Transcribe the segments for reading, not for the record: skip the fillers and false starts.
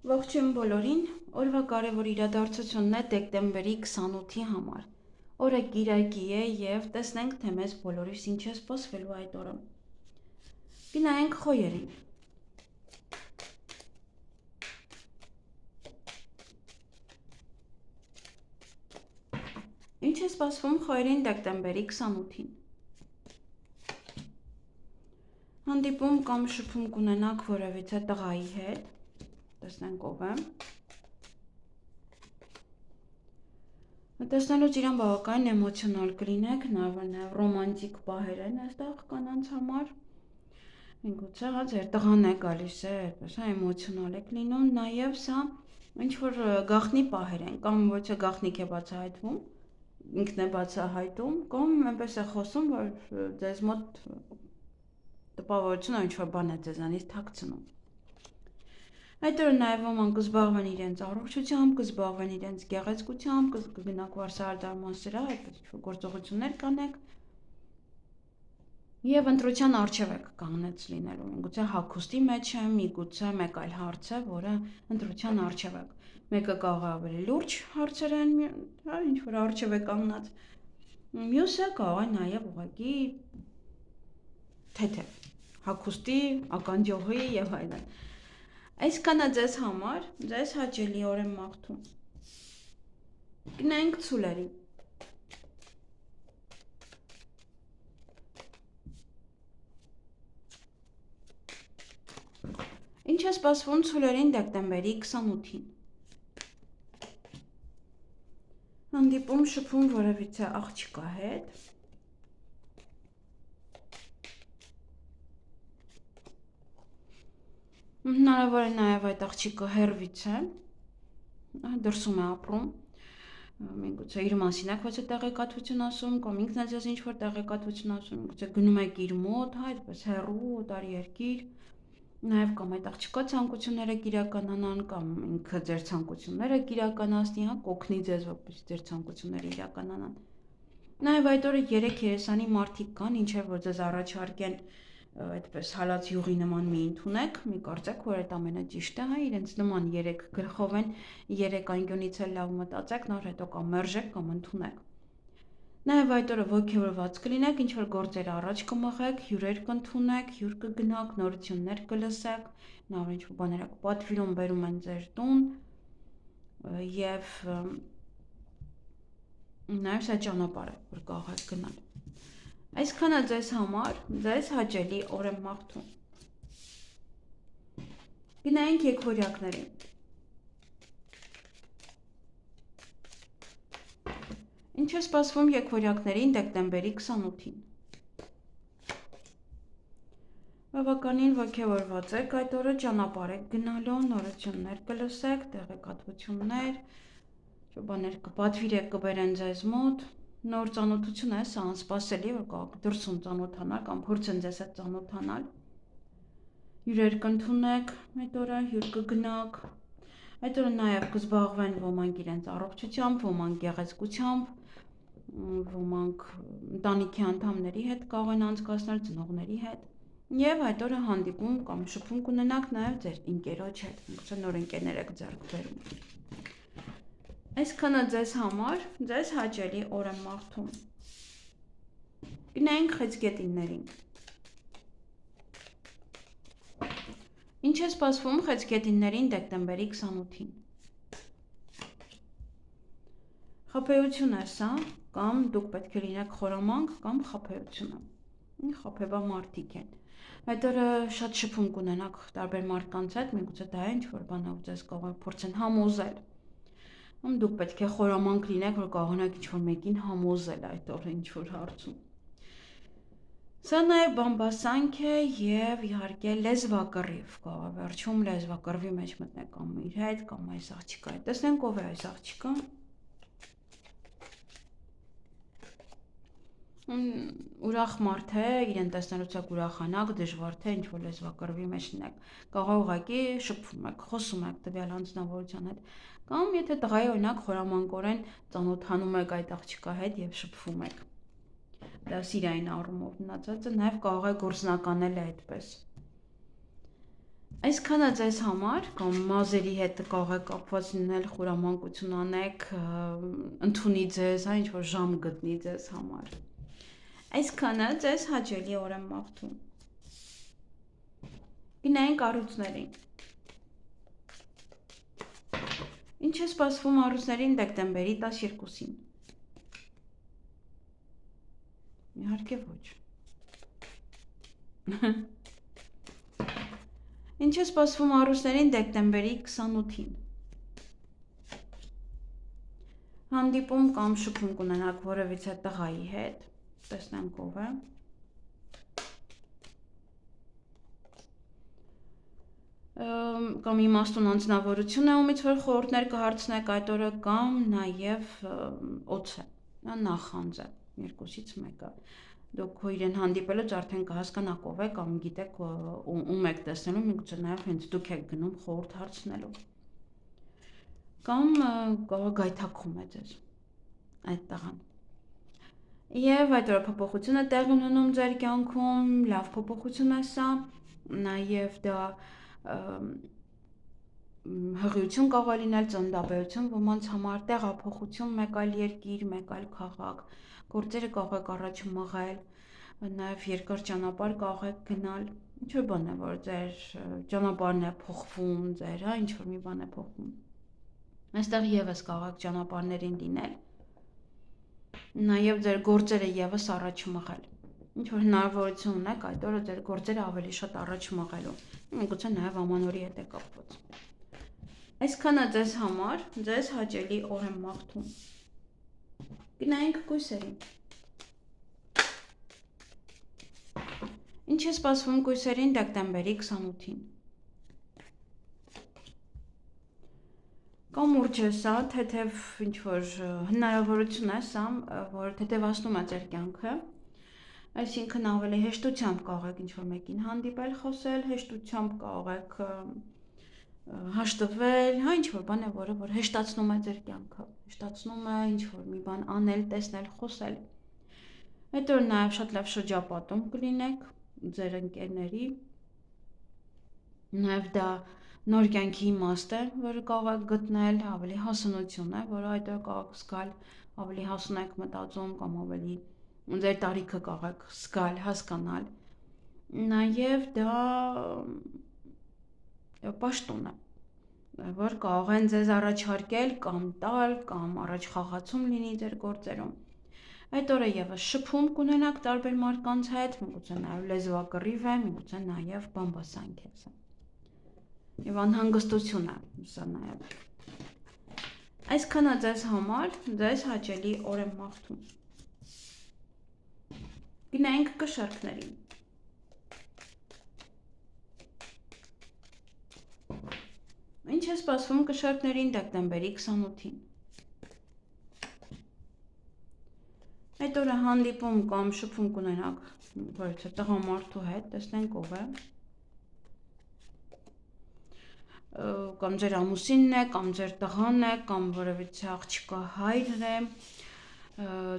Ողջույն բոլորին, օրվա կարևոր իրադարձությունն է դեկտեմբերի 28-ի համար։ Օրը կիրակի է և տեսնենք, թե մեզ բոլորիս ինչ է սպասվելու այդ օրը։ Գնայենք խոյերին։ Ինչ է սպասվում խոյերին դեկտեմբերի 28-ին։ Հանդիպում կամ շփում կունենաք որևիցե տղայի հետ, տեսնենք ով է։ Տեսնելուց իրան բավական էմոցիոնալ կլինեք, նաև ռոմանտիկ պահեր են այստեղ կանանց համար։ Միգուցե ձեր տղան է գալիս է, այդպես էմոցիոնալ եք լինում, նաև սա ինչ-որ գաղտնի պահեր են, կամ ոչ է գաղտնիք է բացահայտվում, ինքն է բացահայտում, կամ այնպես է խոսում, որ ձեզ մոտ տպավորությունը ինչ-որ բան է ձեզանից թաքցնում։ Այդ օրը նաև ոմանք կզբաղվեն իրենց առողջությամբ, կզբաղվեն իրենց գեղեցկությամբ, կգնաք վարսահարդարման սրահ, այդպես ինչ-որ գործողություններ կանեք։ Եվ ընտրության առջև եք կանգնած լինելու, միգուցե հագուստի մեջ է, միգուցե մեկ այլ հարց է, որը ընտրության առջև եք։ Մեկը կարող է ավելի լուրջ հարցեր են, ինչ-որ առջև է կանգնած։ Մյուսը կարող է նաև ուղղակի թեթև, հագուստի, ականջողի եւ այլն։ Այսքանը ձեզ համար, ձեզ հաճելի օր եմ մաղթում։ Գնանք ցուլերի։ Ինչ է սպասվում ցուլերին դեկտեմբերի 28-ին։ Հանդիպում շփում որևիցե աղջկա հետ։ Հնարավոր է նաև այդ աղջիկը հեռվից է, դրսում է ապրում, միգուցե իր մասին եք ոչ տեղեկատվություն ասում, կամ ինքն է ձեզ ինչ-որ տեղեկատվություն ասում, միգուցե գնում եք իր մոտ, այդպես հեռու, օտարերկիր, նաև կամ այդ աղջկա ցանկությունները կիրականանան, կամ ինքը ձեր ցանկությունները կիրականացնի, կօգնի ձեզ, որպեսզի ձեր ցանկությունները իրականանան։ Նաև այդ օրը 3 երեսանի մարդիկ կան, ինչև որ ձեզ առաջարկեն այդպես հալած յուղի նման մի ընդունեք, մի կարծեք, որ այդ ամենը ճիշտ է, իրենց նման 3 գլխով են, 3 անկյունից էլ լավ մտածեք, նոր հետո կամ մերժեք կամ ընդունեք։ Նաև այդ օրը ոգևորված կլինեք, ինչ-որ գործեր առաջ կմղեք, հյուրեր կընդունեք, հյուր կգնաք, նորություններ կլսեք, նոր ինչ-որ բաներ պատվիրում բերում են ձեր տուն, եւ նաև սա ճանապարհ է, որ կարող եք գնալ։ Այսքանը ձեզ համար, ձեզ հաճելի օր եմ մաղթում։ Գնայինք եկվորյակներին։ Ինչ է սպասվում եկվորյակներին դեկտեմբերի 28-ին։ Բավականին ոգևորված եք այդ օրը, ճանապարհ եք գնալու, նորություններ կլսեք, տեղեկատվություններ, բաներ կպատվիրեք, կբերեն ձեզ մոտ, նոր ծանոթություն է, սա անսպասելի, որ կարող դրսում ծանոթանալ կամ փորձեն ձեզ հետ ծանոթանալ։ Հյուրեր կընդունեք այդ օրը, հյուր կգնաք։ Այդ օրը նաև կզբաղվեն ոմանք իրենց առողջությամբ, ոմանք գեղեցկությամբ, ոմանք ընտանիքի անդամների հետ կարող են անցկացնել, ծնողների հետ։ Եվ այդ օրը հանդիպում կամ շփում կունենաք նաև ձեր ընկերոջ հետ, միգուցե նոր ընկերներ եք ձեռք բերում։ Այսքանը ձեզ համար, ձեզ հաճելի օր եմ մաղթում։ Գնայինք խեցգետիններին։ Ինչ է սպասվում խեցգետիններին դեկտեմբերի 28-ին։ Խաբեություն է սա, կամ դուք պետք է լինեք խորամանկ, կամ խաբեությունը։ Խաբեբա մարդիկ են։ Այդ օրը շատ շփում կունենաք տարբեր մարդկանց հետ, միգուցե դա է ինչ-որ բանով ձեզ կարող փորձեն համոզել։ Դուք պետք է խորամանկ լինեք, որ կարողանաք ինչ-որ մեկին համոզել այդ օրը ինչ-որ հարցում։ Սա նաև բամբասանք է եւ իհարկե լեզվակռիվ, կարող է վերջում լեզվակռվի մեջ մտնեք կամ իր հետ, կամ այս աղջիկա հետ։ Տեսնենք ով է այս աղջիկը։ Ուրախ մարդ է, իրեն տեսնելուց եք ուրախանաք, դժվար թե ինչ-որ լեզվակռվի մեջ լինեք։ Կարող ուղղակի շփվում եք, խոսում եք տվյալ անձնավորության հետ, կամ եթե տղայի օրինակ խորամանկորեն ծանոթանում եք այդ աղջկա հետ եւ շփվում եք։ Դա սիրային առումով մնացածը նաև կարող է գործնականել այդպես։ Այսքանը ձեզ համար կամ մազերի հետ կարող եք կապված լինել, խորամանկություն անեք, ընդունի ձեզ, ինչ որ ժամ գտնի ձեզ համար։ Այսքանը ձեզ հաճելի օր եմ մաղթում։ Գնային կառույցներին։ Ինչ է սպասվում առույցներին դեկտեմբերի 12-ին։ Իհարկե ոչ։ Ինչ է սպասվում առույցներին դեկտեմբերի 28-ին։ Հանդիպում կամ շփում կունենաք որևիցե տղայի հետ, տեսնենք ով է։ Կամ իմաստուն անձնավորություն է, ումից որ խորհուրդներ կհարցնեք այդ օրը, կամ նաև օձ է, նախանձ է, երկուսից մեկը։ Դուք իրեն հանդիպելուց արդեն կհասկանաք ով է կամ գիտեք ում եք տեսնելու, միգուցե նաև հենց դուք եք գնում խորհուրդ հարցնելու։ Կամ գայթակղում է ձեզ այդ տղան։ Եվ այդ օրը փոփոխություն է տեղի ունենում ձեր կյանքում, լավ փոփոխություն է սա, նաև դա հղիություն կարող է լինել, ծննդաբերություն ոմանց համար, տեղափոխություն, մեկ այլ երկիր, մեկ այլ քաղաք, գործերը կարող եք առաջ մղել, նաև երկար ճանապարհ կարող եք գնալ, ինչ-որ բան է, որ ձեր ճանապարհն է փոխվում, ձեր, ինչ-որ մի բան է փոխվում։ Այստեղ եւս կարող եք ճանապարհներին լինել, նաև ձեր գործերը եւս առաջ մղել։ Ինչ որ հնարավորություն ունեք այդ օրը ձեր գործերը ավելի շատ առաջ մղելու, միգուցե նաև ամանորի հետ է կապված։ Այսքանը ձեզ համար, ձեզ հաճելի օր եմ մաղթում։ Գնայինք կույսերին։ Ինչ է սպասվում կույսերին դեկտեմբերի 28-ին։ Կամուրջ է սա, թեթև ինչ-որ հնարավորություն է սա, որ թեթևացնում է ձեր կյանքը, այսինքն ավելի հեշտությամբ կարող եք ինչ-որ մեկին հանդիպել, խոսել, հեշտությամբ կարող եք հաշտվել, ինչ-որ բան է, որը որ հեշտացնում է ձեր կյանքը, հեշտացնում է ինչ-որ մի բան անել, տեսնել, խոսել։ Այդ օր նաև շատ լավ շրջապատում կլինեք ձեր ընկերների, նաև դա նոր կյանքի իմաստ է, որը կարող եք գտնել, ավելի հասունություն է, որը այդ օր կարող եք զգալ, ավելի հասուն եք մտածում կամ ավելի ձեր տարիքը կարող եք զգալ, հասկանալ, նաև դա պաշտոն է, որ կարող են ձեզ առաջարկել կամ տալ, կամ առաջ խաղացում լինի ձեր գործերում։ Այդ օրը եւս շփում կունենաք տարբեր մարդկանց հետ, միգուցե նաև լեզվակռիվ է, միգուցե նաև բամբասանք է սա։ Եվ անհանգստություն է սա նաև։ Այսքանը ձեզ համար, ձեզ հաճելի օր եմ մաղթում։ Գնայինք կշարքներին։ Ինչ է սպասվում կշարքներին դեկտեմբերի 28-ին։ Այդ օրը հանդիպում կամ շփում կունենաք որևէ տղամարդու հետ, տեսնենք ով է։ Կամ ձեր ամուսինն է, կամ ձեր տղան է, կամ որևիցե աղջկա հայրն է,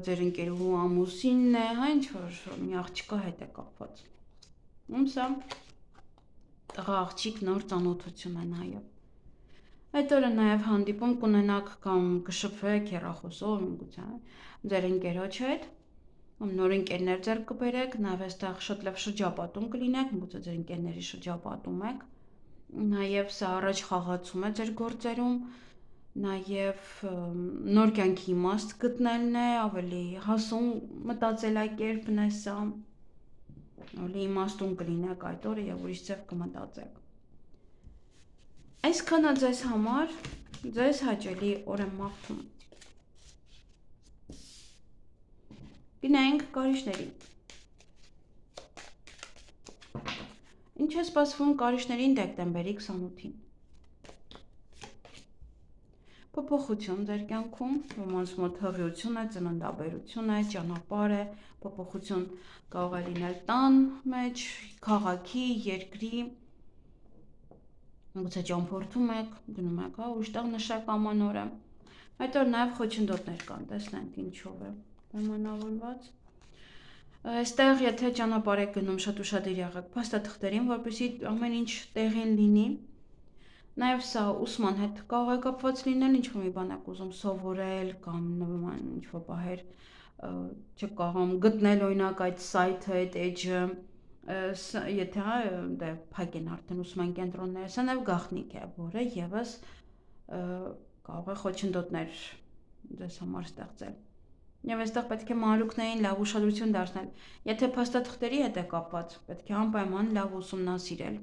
ձեր ընկերուհու ամուսինն է, ինչ-որ մի աղջկա հետ է կապված։ Ում սա տղա աղջիկ նոր ծանոթություն է նաև։ Այդ օրը նաև հանդիպում կունենաք կամ կշփվեք հեռախոսով, միգուցե ձեր ընկերոջ հետ, նոր ընկերներ ձեռք կբերեք, նաև այստեղ շատ լավ շրջապատում կլինեք, միգուցե ձեր ընկերների շրջապատում եք, նաև սա առաջ խաղացում է ձեր գործերում, նաև նոր կյանքի իմաստ գտնելն է, ավելի հասուն մտածելակերպն է սա, ավելի իմաստուն կլինեք այդ օրը եւ ուրիշ ձև կմտածեք։ Այսքանը ձեզ համար, ձեզ հաճելի օր եմ մաղթում։ Գնայինք կարիճներին։ Ինչ է սպասվում կարիճներին դեկտեմբերի 28-ին։ Փոփոխություն ձեր կյանքում, ոմանց մոտ հղիություն է, ծննդաբերություն է, ճանապարհ է, փոփոխություն կարող է լինել տան մեջ, քաղաքի, երկրի, գուցե ճամփորդում եք, գնում եք, ուրիշ տեղ նշեք ամանորը։ Այդ օր նաև խոչընդոտներ կան, տեսնենք ինչով է պայմանավորված։ Այստեղ եթե ճանապարհ եք գնում շատ ուշադիր եղեք փաստաթղթերին, որպեսզի ամեն ինչ տեղին լինի։ Նաև սա ուսման հետ կարող է կապված լինել, ինչ-որ մի բան եք ուզում սովորել կամ նման ինչ-որ բաներ չեք կարողում գտնել օրինակ այդ սայթը, այդ edge-ը, եթե դե փակ են արդեն ուսման կենտրոնները, սա նաև գաղտնիք է, որը եւս կարող է խոչընդոտներ ձեզ համար ստեղծել։ Եվ այստեղ պետք է մանրուքներին լավ ուշադրություն դարձնել։ Եթե փաստաթղթերի հետ է կապված, պետք է անպայման լավ ուսումնասիրել։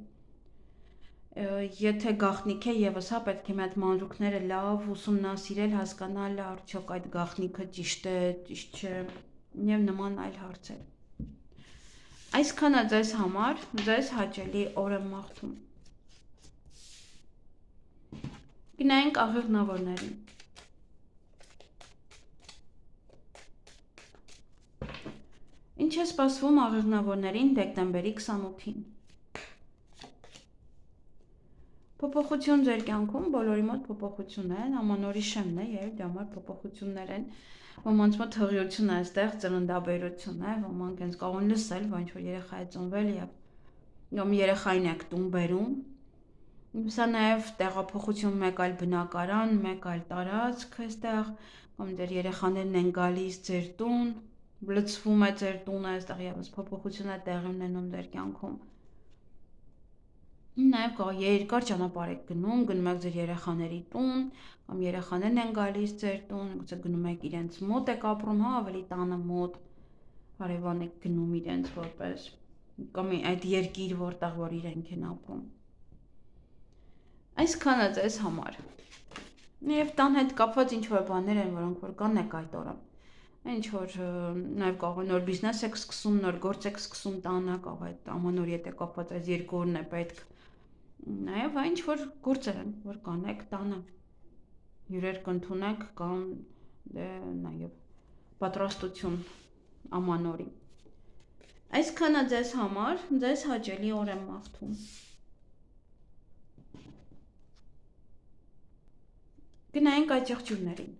Եթե գաղտնիք է եւս հա պետք է մի հատ մանրուքները լավ ուսումնասիրել, հասկանալ արդյոք այդ գաղտնիքը ճիշտ է, ճիշտ չէ, եւ նման այլ հարցեր։ Այսքանը ձեզ համար, ձեզ հաճելի օր եմ մաղթում։ Գնայինք աղեղնավորներին։ Ինչ է սպասվում աղեղնավորներին դեկտեմբերի 28-ին։ Փոփոխություն ձեր կյանքում, բոլորի մոտ փոփոխություն են, ամանորի շեմն է եւ դրա համար փոփոխություններ են։ Ոմանց մոտ հղիություն է այստեղ, ծննդաբերություն է, ոմանք հենց կարող են լսել, որ ինչ-որ երեխա է ծնվել եւ երեխային եք տուն բերում։ Սա նաև տեղափոխություն մեկ այլ բնակարան, մեկ այլ տարածք այստեղ, կամ ձեր երեխաներն են գալիս ձեր տուն, լցվում է ձեր տունը, այստեղ եւս փոփոխություն է տեղի ունենում ձեր կյանքում։ Նաև կարող երկար ճանապարհ եք գնում եք ձեր երեխաների տուն, կամ երեխաներն են գալիս ձեր տուն, գուցե գնում եք իրենց մոտ եք ապրում, հա, ավելի տանը մոտ, հարևան եք գնում իրենց որպես, կամ այդ երկիր, որտեղ որ իրենք են ապրում։ Այսքանը ձեզ համար։ Եվ տան հետ կապված ինչ-որ բաներ են, որոնք որ կան եք այդ օրը։ Ինչ-որ նաև կարող է նոր բիզնես եք սկսում, նոր գործ եք սկսում տանը, կարող է ամանորի հետ է կապված այս երկու օրն է պետք։ Նաև ինչ-որ գործեր են, որ կանեք տանը։ Հյուրեր կընդունեք կամ նաև պատրաստություն ամանորի։ Այսքանը ձեզ համար, ձեզ հաճելի օր եմ մաղթում։ Գնայինք այդ եղջյուրներին։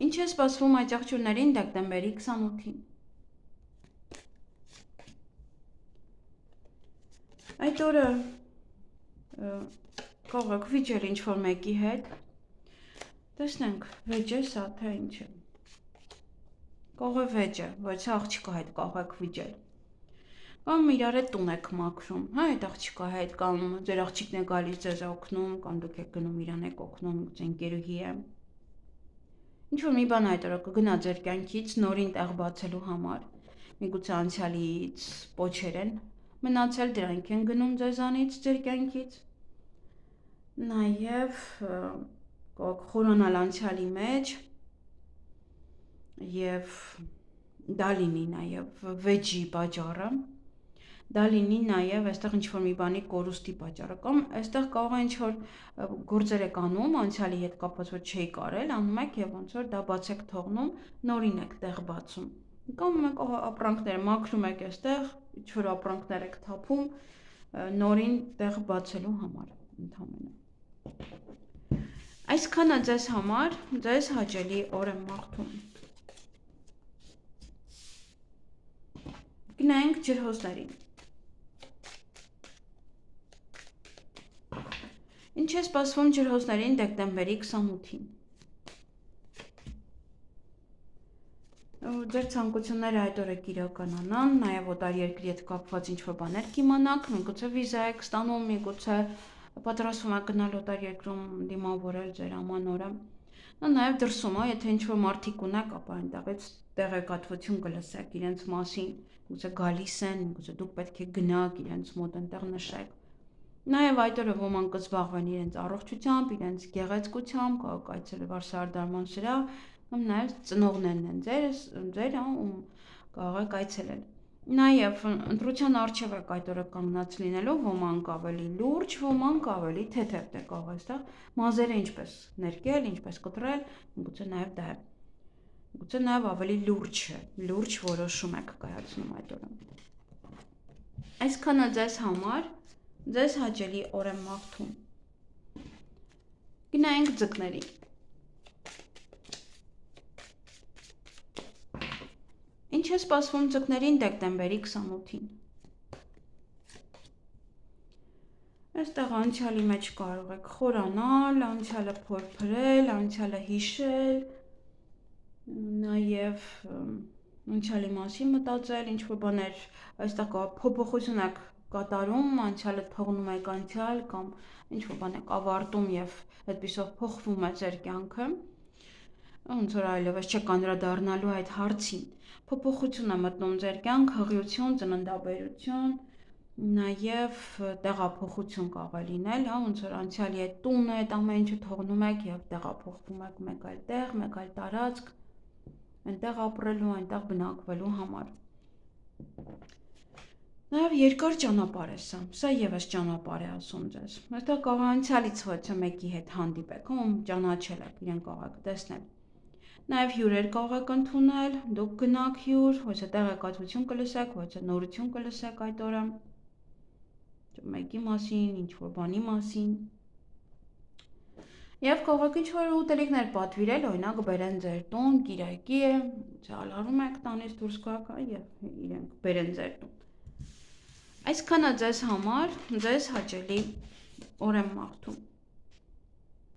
Ինչ է սպասվում այդ եղջյուրներին դեկտեմբերի 28-ին։ Այդ օրը կարող եք վիճել ինչ-որ մեկի հետ։ Տեսնենք, վեճ է սա, թե ինչ է։ Կարող է վեճ է, բայց աղջկա հետ կարող եք վիճել։ Կամ իրար հետ տուն եք մաքրում, հա, այդ աղջկա հետ, կամ ձեր աղջիկն է գալիս ձեզ օգնում, կամ դուք եք գնում իրան եք օգնում, գուցե ընկերուհի է։ Ինչ-որ մի բան այդ օրը կգնա ձեր կյանքից նորին տեղ բացելու համար, միգուցե անցյալից պոչեր են մնացել, դրանք են գնում ձեզանից ձեր կյանքից։ Նաև կարող խորանալ անցյալի մեջ եւ դա լինի նաև վեճի պատճառը, դա լինի նաև այստեղ ինչ-որ մի բանի կորուստի պատճառը, կամ այստեղ կարող է ինչ-որ գործեր եք անում, անցյալի հետ կապված որ չէի կարել, անում եք եւ ոնց որ դա բաց եք թողնում, նորին եք տեղ բացում։ Կամ մեկ ապրանքներ մաքրում եք այստեղ, ինչ-որ ապրանքներ եք թափում, նորին տեղ բացելու համար ընդհանրապես։ Այսքանը ձեզ համար, ձեզ հաճելի օր եմ մաղթում։ Գնայինք ջրհոսներին։ Ինչ է սպասվում ջրհոսներին դեկտեմբերի 28-ին։ Ձեր ցանկությունները այդ օրը կիրականանան, նաև օտար երկրի հետ կապված ինչ-որ բաներ կիմանաք, միգուցե վիզա եք ստանում, միգուցե պատրաստվում եք գնալ օտար երկրում դիմավորել ձեր ամանորը։ Նաև դրսում, եթե ինչ-որ մարդիկ ունեք, ապա այնտեղից տեղեկատվություն կլսեք իրենց մասին, գուցե գալիս են, գուցե դուք պետք է գնաք իրենց մոտ այնտեղ նշեք։ Նաև այդ օրը ոմանք կզբաղվեն իրենց առողջությամբ, իրենց գեղեցկությամբ, կարող այցելել վարսահարդարման սրահ, կամ նաև ծնողներն են ձեր, ում կարող եք այցելել։ Նաև ընտրության առջև եք այդ օրը կանգնած լինելու, ոմանք ավելի լուրջ, ոմանք ավելի թեթև է կարող այստեղ մազերը ինչպես ներկել, ինչպես կտրել, գուցե նաև դա է։ Գուցե նաև ավելի լուրջ որոշում եք կայացնում այդ օրը։ Այսքանը ձեզ համար, ձեզ հաճելի օր եմ մաղթում։ Գնայինք ձկների։ Ինչ է սպասվում ձկներին դեկտեմբերի 28-ին։ Այստեղ անցյալի մեջ կարող եք խորանալ, անցյալը փորփրել, անցյալը հիշել, նաև անցյալի մասին մտածել, ինչ-որ բաներ, այստեղ փոփոխություն եք կատարում, անցյալը թողնում եք անցյալ կամ ինչ-որ բան եք ավարտում եւ այդպիսով փոխվում է ձեր կյանքը։ Ոնց որ այլևս չեք անդրադառնալու այդ հարցին։ Փոփոխություն է մտնում ձեր կյանք, հղիություն, ծննդաբերություն, նաև տեղափոխություն կարող լինել, ոնց որ անցյալի այդ տունը, այդ ամեն ինչը թողնում եք եւ տեղափոխվում եք մեկ այլ տեղ, մեկ այլ տարածք, այնտեղ ապրելու, այնտեղ բնակվելու համար։ Նաև երկար ճանապարհ է սա եւս ճանապարհ է ասում ձեզ։ Այստեղ կարող անցյալից ոչ մեկի հետ հանդիպեք, ում ճանաչել եք, իրեն կարող եք տեսնել։ Նաև հյուրեր կարող եք ընդունել, դուք գնաք հյուր, ոչ թե տեղեկատվություն կլսեք, ոչ թե նորություն կլսեք այդ օրը։ Մեկի մասին, ինչ-որ բանի մասին։ Եվ կարող եք ինչ-որ ուտելիքներ պատվիրել, օրինակ բերեն ձեր տուն, կիրակի է, ցալարում եք տանից դուրս գաք եւ իրենք բերեն ձեր տուն։ Այսքանը ձեզ համար, ձեզ հաճելի օր եմ մաղթում։